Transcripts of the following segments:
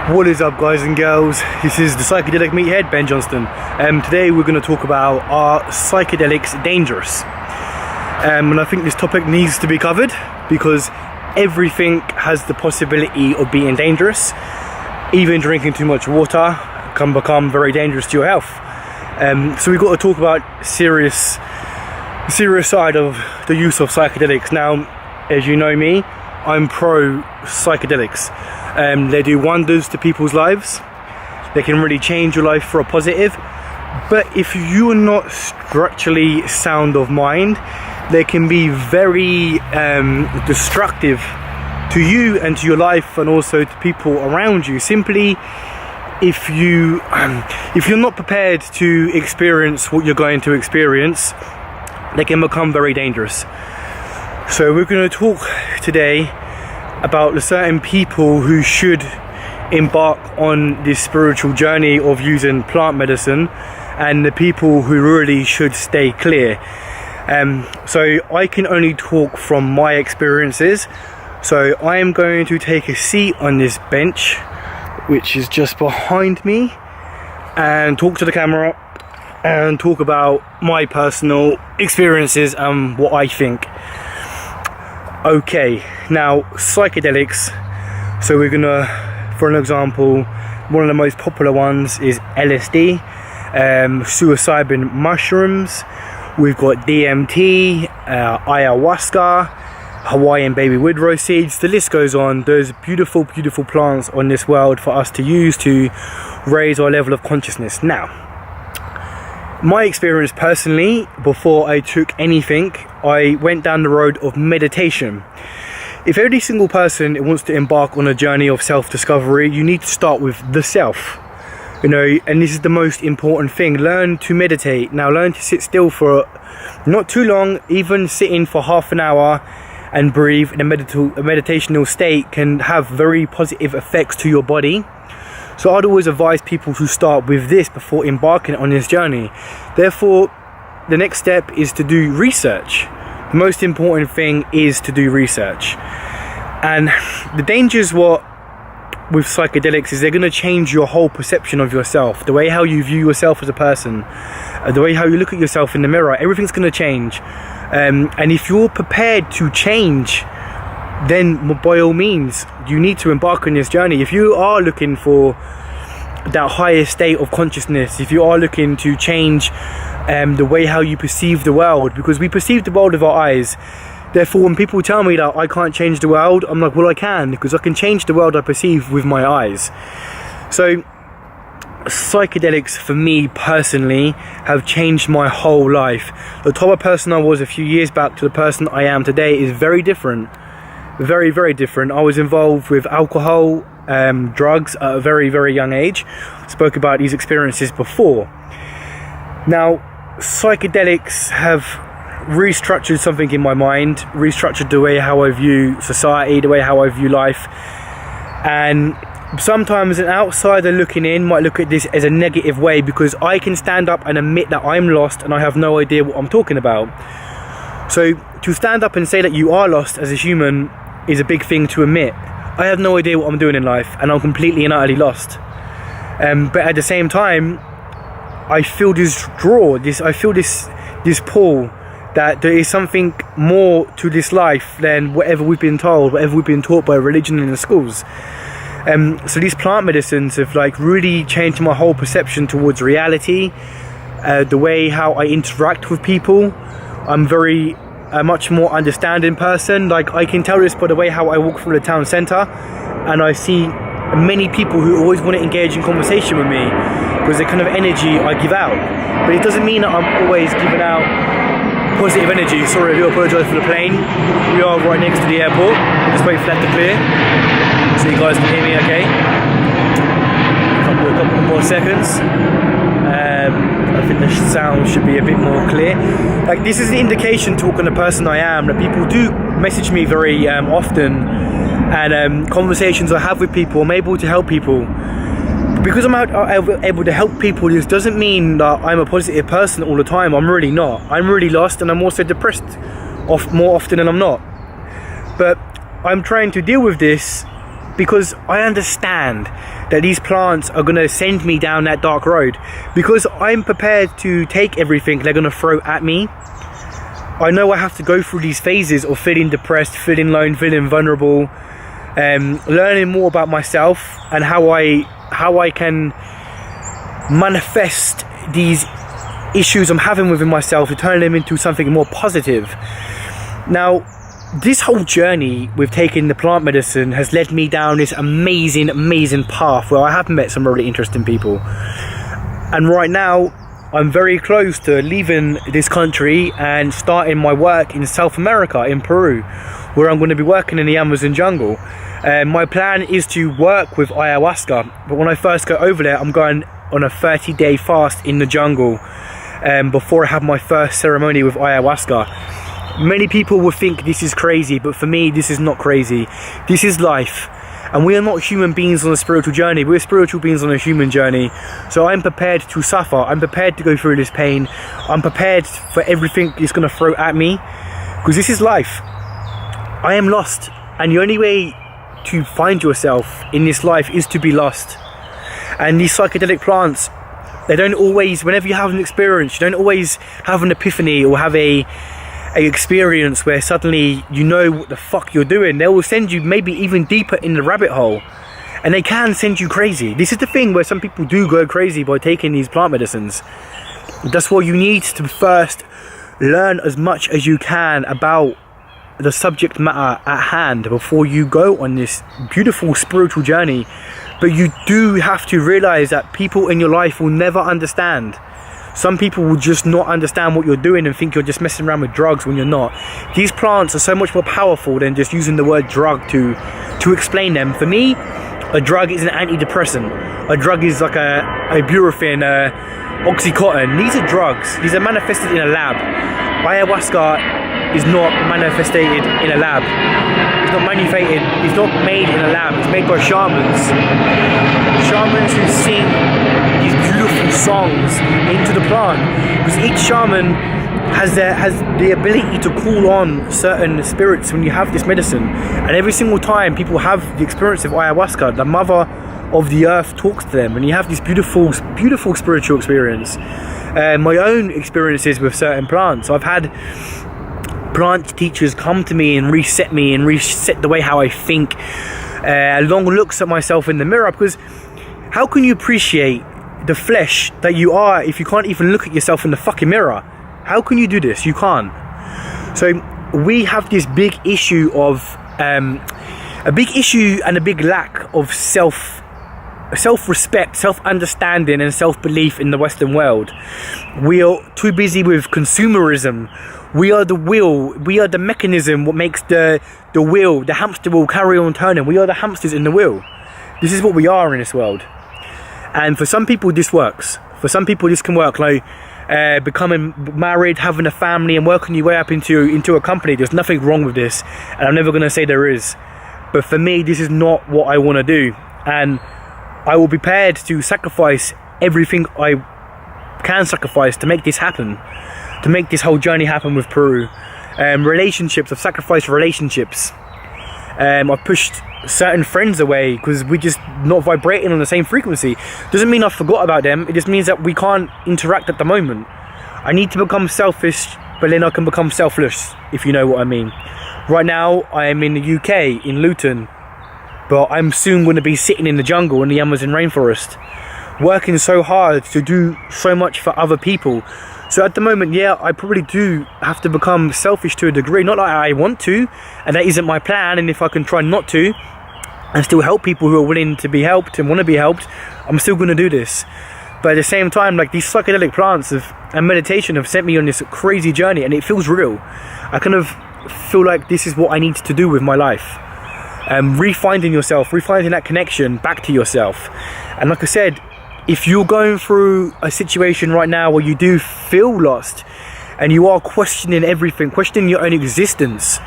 What is up, guys and girls? This is the Psychedelic Meathead, Ben Johnston. Today we're going to talk about, are psychedelics dangerous? And I think this topic needs to be covered because everything has the possibility of being dangerous. Even drinking too much water can become very dangerous to your health. So we've got to talk about serious side of the use of psychedelics. Now, as you know me, I'm pro psychedelics. They do wonders to people's lives. They can really change your life for a positive. But if you're not structurally sound of mind, they can be very destructive to you and to your life, and also to people around you. Simply, if you're not prepared to experience what you're going to experience, they can become very dangerous. So we're going to talk today about the certain people who should embark on this spiritual journey of using plant medicine, and the people who really should stay clear. So I can only talk from my experiences. So I am going to take a seat on this bench, which is just behind me, and talk to the camera and talk about my personal experiences and what I think. Okay, now psychedelics. So we're gonna, for an example, one of the most popular ones is LSD, psilocybin mushrooms. We've got DMT, ayahuasca, Hawaiian baby woodrose seeds. The list goes on. There's beautiful plants on this world for us to use to raise our level of consciousness. Now, my experience personally, before I took anything, I went down the road of meditation. If every single person wants to embark on a journey of self-discovery, you need to start with the self. You know, and this is the most important thing. Learn to meditate. Now, learn to sit still for not too long. Even sitting for half an hour and breathe in a meditational state can have very positive effects to your body. So I'd always advise people to start with this before embarking on this journey. Therefore, the next step is to do research. The most important thing is to do research. And the dangers with psychedelics is they're going to change your whole perception of yourself. The way how you view yourself as a person, the way how you look at yourself in the mirror, everything's going to change. And if you're prepared to change, then by all means you need to embark on this journey. If you are looking for that higher state of consciousness, if you are looking to change the way how you perceive the world, because we perceive the world with our eyes. Therefore, when people tell me that I can't change the world, I'm like, well, I can, because I can change the world I perceive with my eyes. So psychedelics for me personally have changed my whole life. The type of person I was a few years back to the person I am today is very different. Very different. I was involved with alcohol, drugs at a very young age. Spoke about these experiences before. Now, psychedelics have restructured something in my mind, restructured the way how I view society, the way how I view life. And sometimes an outsider looking in might look at this as a negative way, because I can stand up and admit that I'm lost and I have no idea what I'm talking about. So to stand up and say that you are lost as a human is a big thing to admit. I have no idea what I'm doing in life and I'm completely and utterly lost. But at the same time, I feel this draw, I feel this pull, that there is something more to this life than whatever we've been told, whatever we've been taught by religion in the schools. So these plant medicines have really changed my whole perception towards reality, the way how I interact with people. I'm a much more understanding person. I can tell this by the way how I walk through the town centre, and I see many people who always want to engage in conversation with me because the kind of energy I give out. But it doesn't mean that I'm always giving out positive energy. Sorry, I do apologise for the plane. We are right next to the airport. Just wait for that to clear so you guys can hear me okay. A couple more seconds. I think the sound should be a bit more clear. This is an indication, talking to the person I am, that people do message me very often, and conversations I have with people, I'm able to help people. Because I'm able to help people, this doesn't mean that I'm a positive person all the time. I'm really not. I'm really lost, and I'm also depressed more often than I'm not. But I'm trying to deal with this because I understand that these plants are going to send me down that dark road, because I'm prepared to take everything they're going to throw at me. I know I have to go through these phases of feeling depressed, feeling alone, feeling vulnerable, learning more about myself and how I can manifest these issues I'm having within myself to turn them into something more positive. Now, this whole journey with taking the plant medicine has led me down this amazing path where I have met some really interesting people. And right now, I'm very close to leaving this country and starting my work in South America, in Peru, where I'm going to be working in the Amazon jungle. My plan is to work with ayahuasca, but when I first go over there, I'm going on a 30-day fast in the jungle before I have my first ceremony with ayahuasca. Many people will think this is crazy, but for me, this is not crazy. This is life. And we are not human beings on a spiritual journey. We're spiritual beings on a human journey. So I'm prepared to suffer. I'm prepared to go through this pain. I'm prepared for everything it's going to throw at me. Because this is life. I am lost. And the only way to find yourself in this life is to be lost. And these psychedelic plants, they don't always, whenever you have an experience, you don't always have an epiphany or have a experience where suddenly you know what the fuck you're doing. They will send you maybe even deeper in the rabbit hole, and they can send you crazy. This is the thing where some people do go crazy by taking these plant medicines. That's why you need to first learn as much as you can about the subject matter at hand before you go on this beautiful spiritual journey. But you do have to realize that people in your life will never understand. Some people will just not understand what you're doing and think you're just messing around with drugs when you're not. These plants are so much more powerful than just using the word drug to explain them. For me, a drug is an antidepressant. A drug is like a ibuprofen, Oxycontin. These are drugs. These are manifested in a lab. Ayahuasca is not manifested in a lab. It's not manufactured. It's not made in a lab. It's made by shamans. Shamans who sing these beautiful songs into the plant, because each shaman has the ability to call on certain spirits when you have this medicine. And every single time people have the experience of ayahuasca, the mother of the earth talks to them, and you have this beautiful spiritual experience. My own experiences with certain plants, I've had plant teachers come to me and reset the way how I think, long looks at myself in the mirror, because how can you appreciate the flesh that you are if you can't even look at yourself in the fucking mirror? How can you do this? You can't. So we have this big issue of a big issue and a big lack of self-respect, self-understanding and self-belief in the Western world. We are too busy with consumerism. We are the wheel, we are the mechanism what makes the wheel, the hamster wheel carry on turning. We are the hamsters in the wheel. This is what we are in this world. And for some people this works. For some people this can work, like becoming married, having a family and working your way up into a company. There's nothing wrong with this, and I'm never going to say there is. But for me, this is not what I want to do, and I will be prepared to sacrifice everything I can sacrifice to make this happen, to make this whole journey happen with Peru. Relationships, I've sacrificed relationships. I've pushed certain friends away because we're just not vibrating on the same frequency. Doesn't mean I forgot about them, it just means that we can't interact at the moment. I need to become selfish, but then I can become selfless, if you know what I mean. Right now I am in the UK, in Luton, but I'm soon going to be sitting in the jungle in the Amazon rainforest, working so hard to do so much for other people. So at the moment, yeah, I probably do have to become selfish to a degree. Not that I want to, and that isn't my plan. And if I can try not to, and still help people who are willing to be helped and want to be helped, I'm still going to do this. But at the same time, like, these psychedelic plants and meditation have sent me on this crazy journey, and it feels real. I kind of feel like this is what I need to do with my life. Refinding yourself, refinding that connection back to yourself. And like I said, if you're going through a situation right now where you do feel lost and you are questioning everything, questioning your own existence,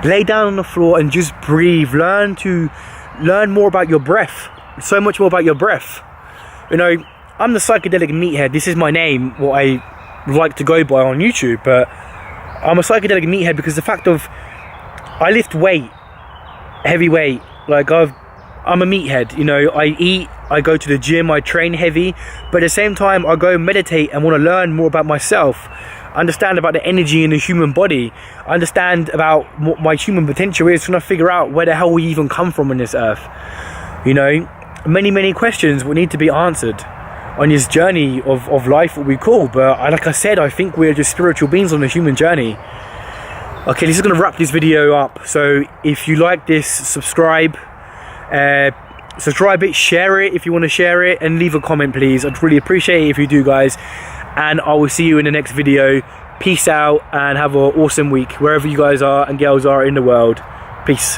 lay down on the floor and just breathe. Learn more about your breath. So much more about your breath. You know, I'm the psychedelic meathead. This is my name, what I like to go by on YouTube. But I'm a psychedelic meathead because the fact of I lift weight, heavy weight. Like, I've I'm a meathead, you know, I eat, I go to the gym, I train heavy, but at the same time I go meditate and want to learn more about myself, understand about the energy in the human body, understand about what my human potential is, trying to figure out where the hell we even come from on this earth. You know, many questions will need to be answered on this journey of life, what we call. But like I said, I think we're just spiritual beings on the human journey. Okay, this is going to wrap this video up. So if you like this, subscribe it, share it if you want to share it, and leave a comment please. I'd really appreciate it if you do, guys, and I will see you in the next video. Peace out and have an awesome week wherever you guys are and girls are in the world. Peace.